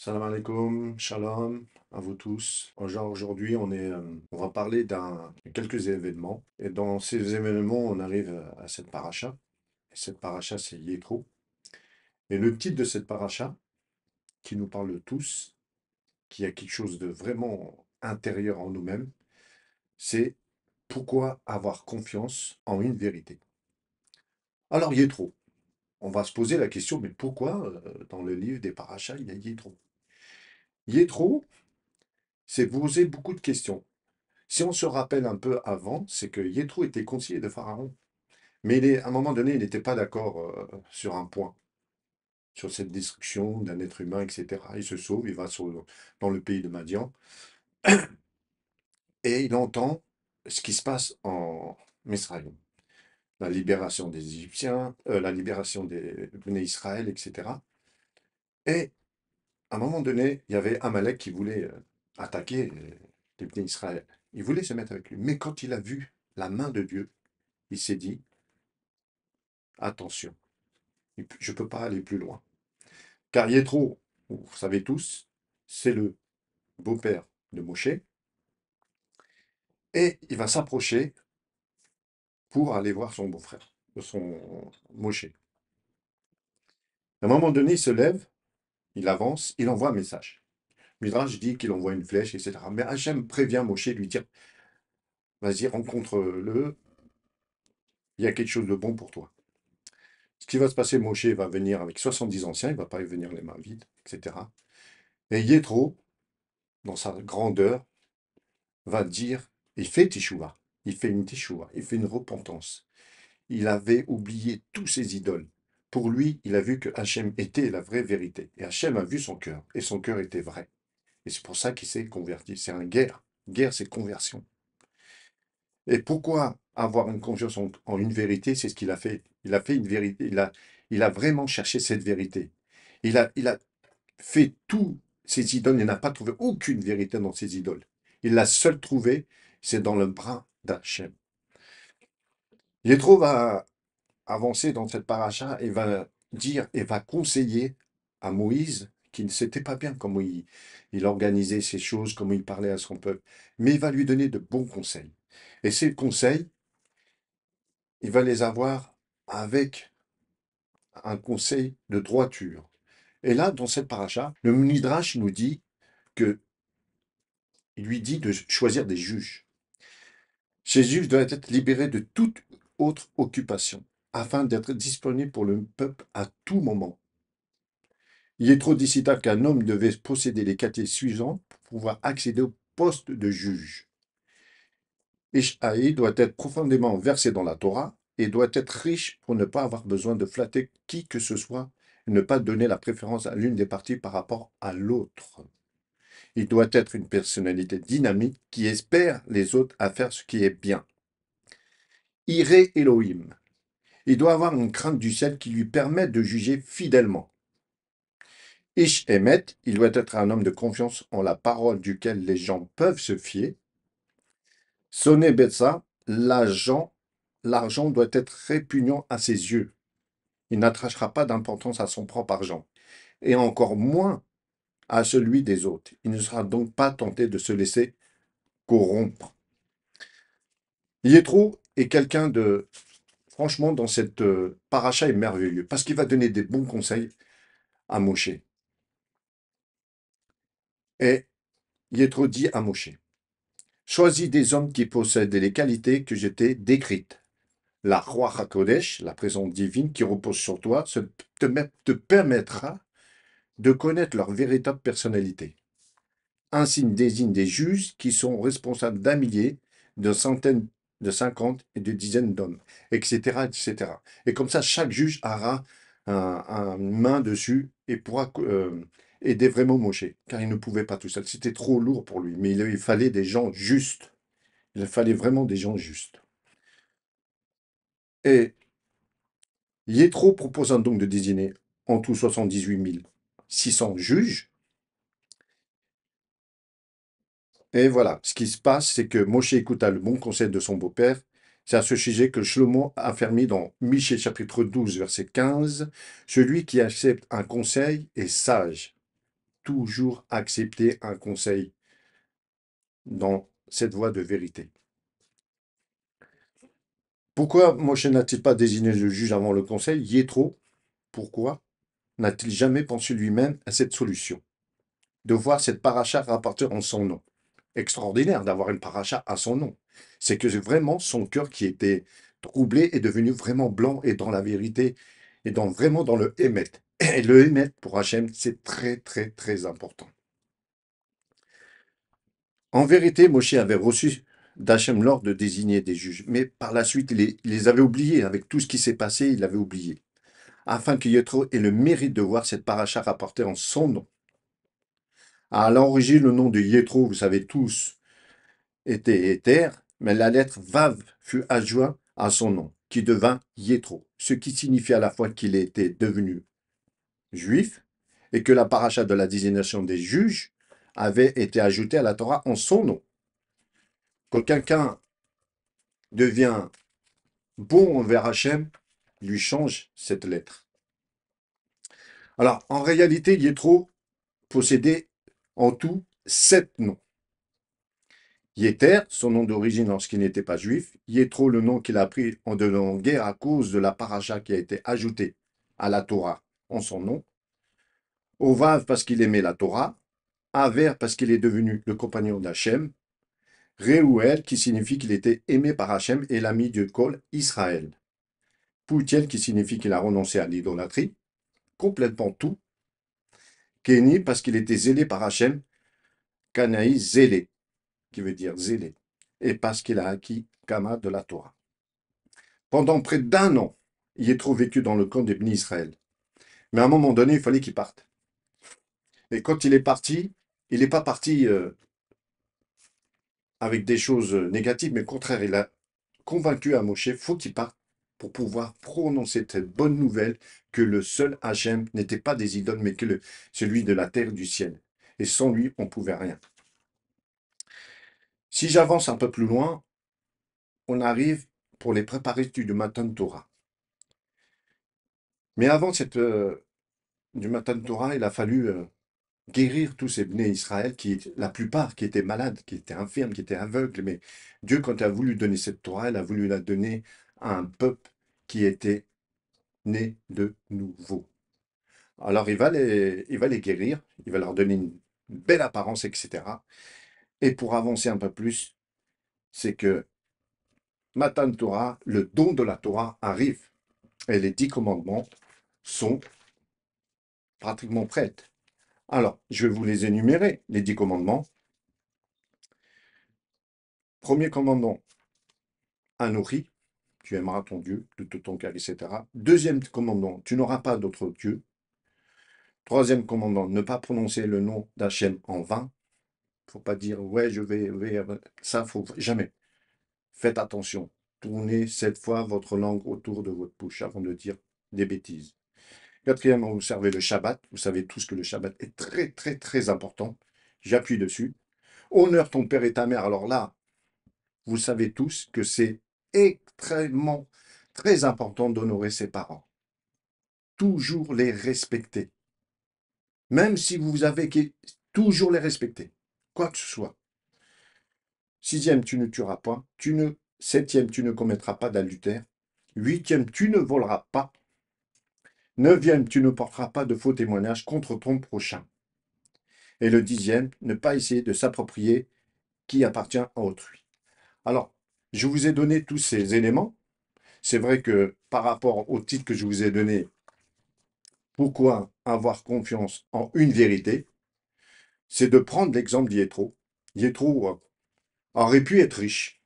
Salam alaikum, shalom à vous tous. Aujourd'hui, on va parler de quelques événements. Et dans ces événements, on arrive à cette paracha. Et cette paracha, c'est Yétro. Et le titre de cette paracha, qui nous parle de tous, qui a quelque chose de vraiment intérieur en nous-mêmes, c'est pourquoi avoir confiance en une vérité. Alors Yétro, on va se poser la question, mais pourquoi dans le livre des parachas, il y a Yétro? Yétro, c'est poser beaucoup de questions. Si on se rappelle un peu avant, c'est que Yétro était conseiller de Pharaon. Mais à un moment donné, il n'était pas d'accord sur un point, sur cette destruction d'un être humain, etc. Il se sauve, il va dans le pays de Madian, et il entend ce qui se passe en Misraïm. La libération des Égyptiens, la libération des Béné Israël, etc. Et à un moment donné, il y avait Amalek qui voulait attaquer les Béné Israël. Il voulait se mettre avec lui. Mais quand il a vu la main de Dieu, il s'est dit, attention. Je ne peux pas aller plus loin. Car Yétro, vous savez tous, c'est le beau-père de Moshe, et il va s'approcher pour aller voir son beau-frère, son Moshe. À un moment donné, il se lève, il avance, il envoie un message. Midrash dit qu'il envoie une flèche, etc. Mais Hachem prévient Moshe, lui dire, vas-y, rencontre-le, il y a quelque chose de bon pour toi. Ce qui va se passer, Moshe va venir avec 70 anciens, il ne va pas y venir les mains vides, etc. Et Yétro, dans sa grandeur, va dire, il fait teshuva, il fait une teshuva, il fait une repentance. Il avait oublié tous ses idoles. Pour lui, il a vu que Hachem était la vraie vérité. Et Hachem a vu son cœur, et son cœur était vrai. Et c'est pour ça qu'il s'est converti. C'est une guerre. Guerre, c'est conversion. Et pourquoi avoir une confiance en une vérité? C'est ce qu'il a fait. Il a fait une vérité. Il a vraiment cherché cette vérité. Il a fait tous ses idoles. Il n'a pas trouvé aucune vérité dans ses idoles. Il l'a seul trouvé, c'est dans le bras d'Hachem. Yétro va avancer dans cette paracha et va dire et va conseiller à Moïse qui ne s'était pas bien comment il organisait ses choses, comment il parlait à son peuple, mais il va lui donner de bons conseils. Et ces conseils, il va les avoir avec un conseil de droiture. Et là, dans cette paracha, le Midrash nous dit que il lui dit de choisir des juges. Ces juges doivent être libérés de toute autre occupation, afin d'être disponibles pour le peuple à tout moment. Yétro décida qu'un homme devait posséder les qualités suivantes pour pouvoir accéder au poste de juge. Ishaï doit être profondément versé dans la Torah et doit être riche pour ne pas avoir besoin de flatter qui que ce soit et ne pas donner la préférence à l'une des parties par rapport à l'autre. Il doit être une personnalité dynamique qui espère les autres à faire ce qui est bien. Iré Elohim. Il doit avoir une crainte du ciel qui lui permette de juger fidèlement. Ish Emet, il doit être un homme de confiance en la parole duquel les gens peuvent se fier. Soné Betsa, l'argent doit être répugnant à ses yeux. Il n'attachera pas d'importance à son propre argent, et encore moins à celui des autres. Il ne sera donc pas tenté de se laisser corrompre. Yétro est quelqu'un de... Franchement, dans cette paracha est merveilleux, parce qu'il va donner des bons conseils à Moshe. Et Yétro dit à Moshe, choisis des hommes qui possèdent les qualités que je t'ai décrites. La Roi HaKodesh, la présence divine qui repose sur toi, te permettra de connaître leur véritable personnalité. Ainsi, il désigne des juges qui sont responsables d'un millier, de centaines, de 50 et de dizaines d'hommes, etc., etc. Et comme ça, chaque juge aura une main dessus et pourra aider vraiment Moshe, car il ne pouvait pas tout seul. C'était trop lourd pour lui, mais il fallait des gens justes. Il fallait vraiment des gens justes. Et Yétro proposant donc de désigner en tout 78 600 juges. Et voilà, ce qui se passe, c'est que Moshe écouta le bon conseil de son beau-père. C'est à ce sujet que Shlomo a affermi dans Michée chapitre 12, verset 15, celui qui accepte un conseil est sage. toujours accepter un conseil dans cette voie de vérité. Pourquoi Moshe n'a-t-il pas désigné le juge avant le conseil? Yétro, pourquoi n'a-t-il jamais pensé lui-même à cette solution? De voir cette paracha rapporter en son nom. Extraordinaire d'avoir une paracha à son nom. C'est que vraiment son cœur qui était troublé est devenu vraiment blanc et dans la vérité et vraiment dans le émet. Et le émet pour Hachem, c'est très très très important. En vérité, Moshe avait reçu d'Hachem l'ordre de désigner des juges, mais par la suite, il les avait oubliés. Avec tout ce qui s'est passé, il l'avait oublié. Afin que Yétro ait le mérite de voir cette paracha rapportée en son nom. À l'origine, le nom de Yétro, vous savez tous, était Éther, mais la lettre Vav fut adjointe à son nom, qui devint Yétro, ce qui signifie à la fois qu'il était devenu juif et que la paracha de la désignation des juges avait été ajoutée à la Torah en son nom. Quand quelqu'un devient bon envers Hachem, lui change cette lettre. Alors, en réalité, Yétro possédait en tout 7 noms. Yéter, son nom d'origine lorsqu'il n'était pas juif. Yétro, le nom qu'il a pris en donnant guerre à cause de la paracha qui a été ajoutée à la Torah en son nom. Ovav parce qu'il aimait la Torah. Aver parce qu'il est devenu le compagnon d'Hachem. Réouel qui signifie qu'il était aimé par Hachem et l'ami du Kol Israël. Poutiel qui signifie qu'il a renoncé à l'idolâtrie. Complètement tout. Kéni parce qu'il était zélé par Hachem. Kanaï zélé, qui veut dire zélé. Et parce qu'il a acquis Kama de la Torah. Pendant près d'1 an, Yétro vécu dans le camp des Bnei Israël. Mais à un moment donné, il fallait qu'il parte. Et quand il est parti, il n'est pas parti avec des choses négatives, mais au contraire, il a convaincu à Moshe, faut qu'il parte pour pouvoir prononcer cette bonne nouvelle que le seul Hachem n'était pas des idoles, mais que celui de la terre et du ciel. Et sans lui, on ne pouvait rien. Si j'avance un peu plus loin, on arrive pour les préparatifs du Matan Torah. Mais avant du Matan Torah, il a fallu guérir tous ces Bnei Israël, la plupart qui étaient malades, qui étaient infirmes, qui étaient aveugles. Mais Dieu, quand il a voulu donner cette Torah, il a voulu la donner à un peuple qui était né de nouveau. Alors il va les guérir, il va leur donner une belle apparence, etc. Et pour avancer un peu plus, c'est que Matan Torah, le don de la Torah arrive. Et les 10 commandements sont pratiquement prêts. Alors, je vais vous les énumérer, les 10 commandements. Premier commandement, Anochi, tu aimeras ton Dieu de tout ton cœur, etc. Deuxième commandement, tu n'auras pas d'autre Dieu. Troisième commandement, ne pas prononcer le nom d'Hachem en vain. Faut pas dire, ouais, je vais, ça, faut jamais. Faites attention. Tournez 7 fois votre langue autour de votre bouche avant de dire des bêtises. Quatrièmement, vous servez le Shabbat. Vous savez tous que le Shabbat est très, très, très important. J'appuie dessus. Honore ton père et ta mère. Alors là, vous savez tous que c'est extrêmement, très important d'honorer ses parents. Toujours les respecter. Même si vous avez toujours les respecter. Quoi que ce soit. Sixième, tu ne tueras point. Septième, tu ne commettras pas d'adultère. Huitième, tu ne voleras pas. Neuvième, tu ne porteras pas de faux témoignages contre ton prochain. Et le dixième, ne pas essayer de s'approprier qui appartient à autrui. Alors, je vous ai donné tous ces éléments. C'est vrai que par rapport au titre que je vous ai donné, pourquoi avoir confiance en une vérité, c'est de prendre l'exemple d'Yétro. Yétro aurait pu être riche,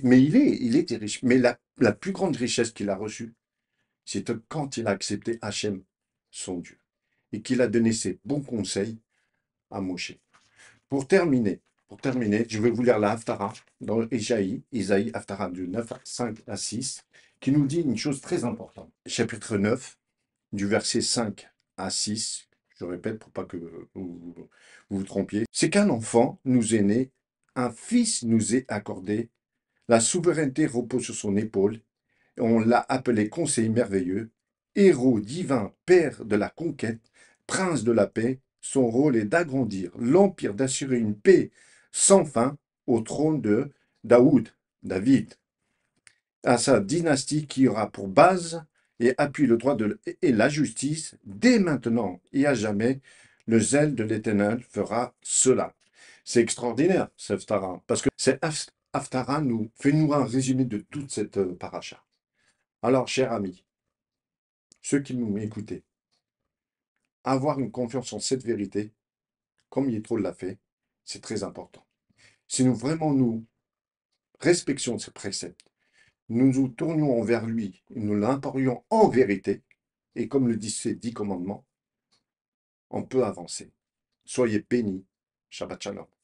mais il était riche. Mais la plus grande richesse qu'il a reçue, c'est quand il a accepté Hachem, son Dieu, et qu'il a donné ses bons conseils à Moshe. Pour terminer, je vais vous lire la Haftara dans Isaïe Haftara de 9 5 à 6, qui nous dit une chose très importante. Chapitre 9, du verset 5 à 6, je répète pour pas que vous trompiez, c'est qu'un enfant nous est né, un fils nous est accordé, la souveraineté repose sur son épaule, et on l'a appelé conseil merveilleux, héros divin, père de la conquête, prince de la paix, son rôle est d'agrandir l'empire, d'assurer une paix sans fin au trône de David, à sa dynastie qui aura pour base et appuie le droit et la justice. Dès maintenant et à jamais, le zèle de l'Éternel fera cela. C'est extraordinaire, ce Haftarah, parce que cet Haftarah fait-nous un résumé de toute cette paracha. Alors, chers amis, ceux qui nous écoutez, avoir une confiance en cette vérité, comme Yitro l'a fait, c'est très important. Si nous vraiment nous respections ces préceptes, nous nous tournions envers lui, nous l'implorions en vérité, et comme le disent ces 10 commandements, on peut avancer. Soyez bénis. Shabbat Shalom.